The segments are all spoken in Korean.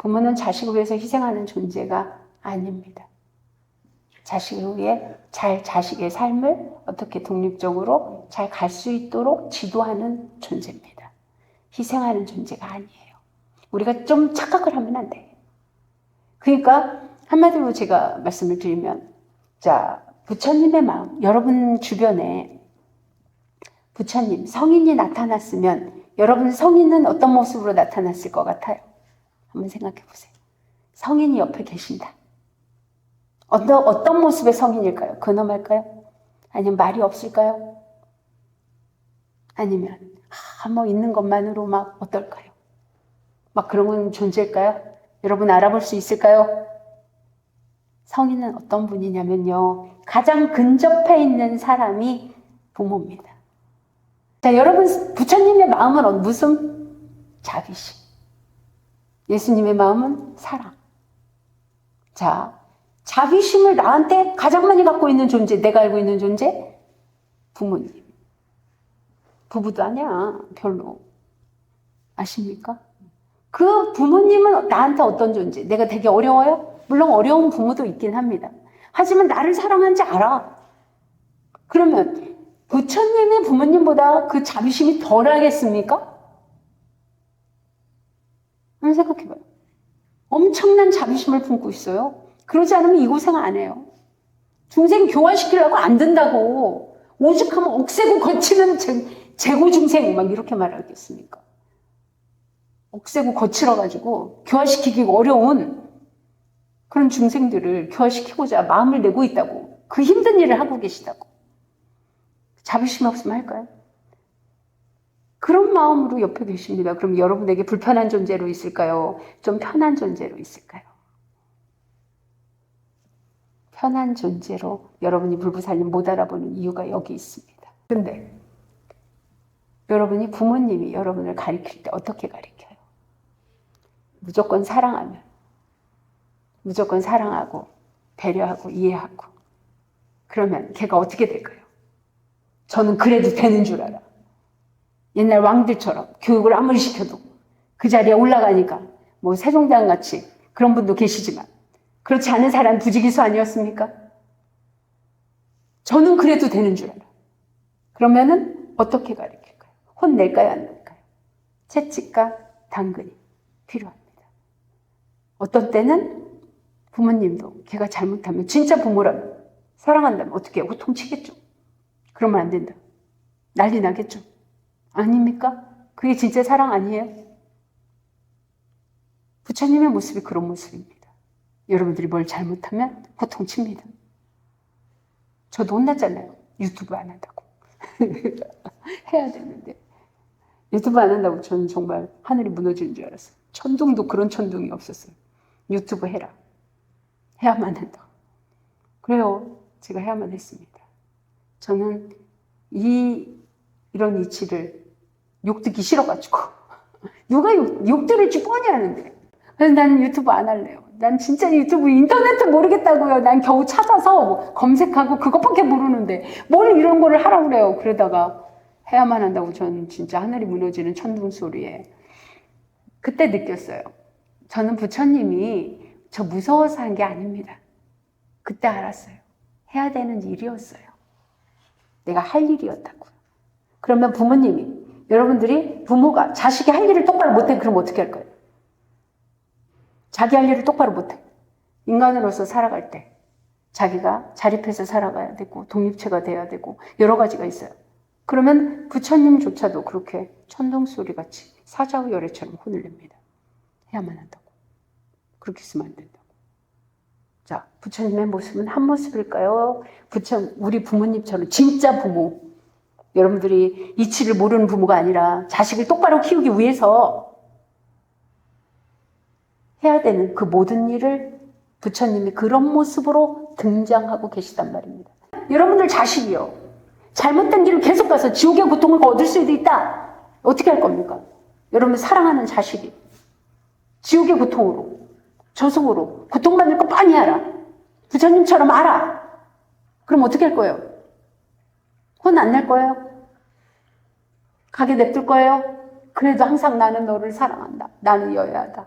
부모는 자식을 위해서 희생하는 존재가 아닙니다. 자식을 위해 자식의 삶을 어떻게 독립적으로 잘 갈 수 있도록 지도하는 존재입니다. 희생하는 존재가 아니에요. 우리가 좀 착각을 하면 안 돼요. 그러니까 한마디로 제가 말씀을 드리면, 자, 부처님의 마음, 여러분 주변에 부처님, 성인이 나타났으면 여러분 성인은 어떤 모습으로 나타났을 것 같아요? 한번 생각해 보세요. 성인이 옆에 계신다. 어떤 모습의 성인일까요? 근엄할까요? 아니면 말이 없을까요? 아니면 뭐 있는 것만으로 막 어떨까요? 막 그런 건 존재일까요? 여러분 알아볼 수 있을까요? 성인은 어떤 분이냐면요, 가장 근접해 있는 사람이 부모입니다. 자, 여러분 부처님의 마음은 무슨? 자비심. 예수님의 마음은 사랑. 자, 자비심을 나한테 가장 많이 갖고 있는 존재, 내가 알고 있는 존재? 부모님. 부부도 아니야, 별로. 아십니까? 그 부모님은 나한테 어떤 존재? 내가 되게 어려워요? 물론 어려운 부모도 있긴 합니다. 하지만 나를 사랑하는지 알아. 그러면 부처님의 부모님보다 그 자비심이 덜하겠습니까? 한번 생각해봐요. 엄청난 자비심을 품고 있어요. 그러지 않으면 이 고생 안 해요. 중생 교화시키려고 안 된다고. 오죽하면 억세고 거치는 재고 중생 막 이렇게 말하겠습니까? 억세고 거칠어가지고 교화시키기 어려운 그런 중생들을 교화시키고자 마음을 내고 있다고. 그 힘든 일을 하고 계시다고. 자비심이 없으면 할까요? 그런 마음으로 옆에 계십니다. 그럼 여러분에게 불편한 존재로 있을까요? 좀 편한 존재로 있을까요? 편한 존재로 여러분이 불부살림 못 알아보는 이유가 여기 있습니다. 근데 여러분이 부모님이 여러분을 가리킬 때 어떻게 가리켜요? 무조건 사랑하면, 무조건 사랑하고 배려하고 이해하고, 그러면 걔가 어떻게 될까요? 저는 그래도 되는 줄 알아. 옛날 왕들처럼 교육을 아무리 시켜도 그 자리에 올라가니까 뭐 세종대왕 같이 그런 분도 계시지만 그렇지 않은 사람 부지기수 아니었습니까? 저는 그래도 되는 줄 알아. 그러면은 어떻게 가르칠까요? 혼낼까요? 안 낼까요? 채찍과 당근이 필요합니다. 어떤 때는 부모님도 걔가 잘못하면, 진짜 부모라면 사랑한다면 어떻게 해요? 호통치겠죠. 그러면 안 된다. 난리 나겠죠. 아닙니까? 그게 진짜 사랑 아니에요? 부처님의 모습이 그런 모습입니다. 여러분들이 뭘 잘못하면 호통칩니다. 저도 혼났잖아요. 유튜브 안 한다고. 해야 되는데. 유튜브 안 한다고 저는 정말 하늘이 무너지는 줄 알았어요. 천둥도 그런 천둥이 없었어요. 유튜브 해라. 해야만 한다. 그래요. 제가 해야만 했습니다. 저는 이런 이치를 욕 듣기 싫어가지고. 누가 욕 들을지 뻔히 아는데. 그래서 나는 유튜브 안 할래요. 난 진짜 유튜브 인터넷을 모르겠다고요. 난 겨우 찾아서 검색하고 그것밖에 모르는데 뭘 이런 거를 하라고 그래요. 그러다가 해야만 한다고 저는 진짜 하늘이 무너지는 천둥 소리에 그때 느꼈어요. 저는 부처님이 저 무서워서 한 게 아닙니다. 그때 알았어요. 해야 되는 일이었어요. 내가 할 일이었다고요. 그러면 부모님이, 여러분들이 부모가 자식이 할 일을 똑바로 못해. 그럼 어떻게 할 거예요? 자기 할 일을 똑바로 못해. 인간으로서 살아갈 때 자기가 자립해서 살아가야 되고 독립체가 돼야 되고 여러 가지가 있어요. 그러면 부처님조차도 그렇게 천둥소리같이 사자우열애처럼 혼을 냅니다. 해야만 한다고. 그렇게 있으면 안 된다고. 자, 부처님의 모습은 한 모습일까요? 우리 부모님처럼 진짜 부모, 여러분들이 이치를 모르는 부모가 아니라 자식을 똑바로 키우기 위해서 해야 되는 그 모든 일을 부처님이 그런 모습으로 등장하고 계시단 말입니다. 여러분들 자식이요, 잘못된 길을 계속 가서 지옥의 고통을 얻을 수도 있다. 어떻게 할 겁니까? 여러분 사랑하는 자식이 지옥의 고통으로, 저승으로 고통받을 거 뻔히 알아. 부처님처럼 알아. 그럼 어떻게 할 거예요? 혼 안 낼 거예요? 가게 냅둘 거예요? 그래도 항상 나는 너를 사랑한다. 나는 여야하다.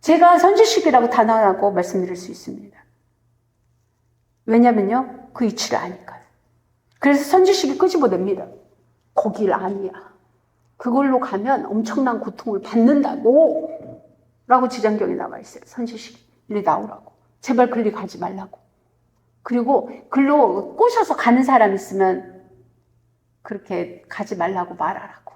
제가 선지식이라고 단언 하고 말씀드릴 수 있습니다. 왜냐면요, 그 이치를 아니까요. 그래서 선지식이 끄집어냅니다. 거길 아니야. 그걸로 가면 엄청난 고통을 받는다고 라고 지장경에 나와 있어요. 선지식이 나오라고. 제발 글리 가지 말라고. 그리고 글로 꼬셔서 가는 사람 있으면 그렇게 가지 말라고 말하라고.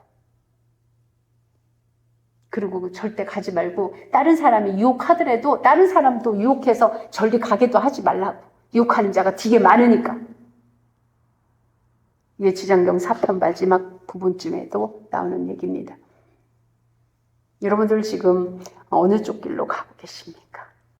그리고 절대 가지 말고 다른 사람이 유혹하더라도 다른 사람도 유혹해서 절리 가게도 하지 말라고. 유혹하는 자가 되게 많으니까. 이게 지장경 4편 마지막 부분쯤에도 나오는 얘기입니다. 여러분들 지금 어느 쪽 길로 가고 계십니까?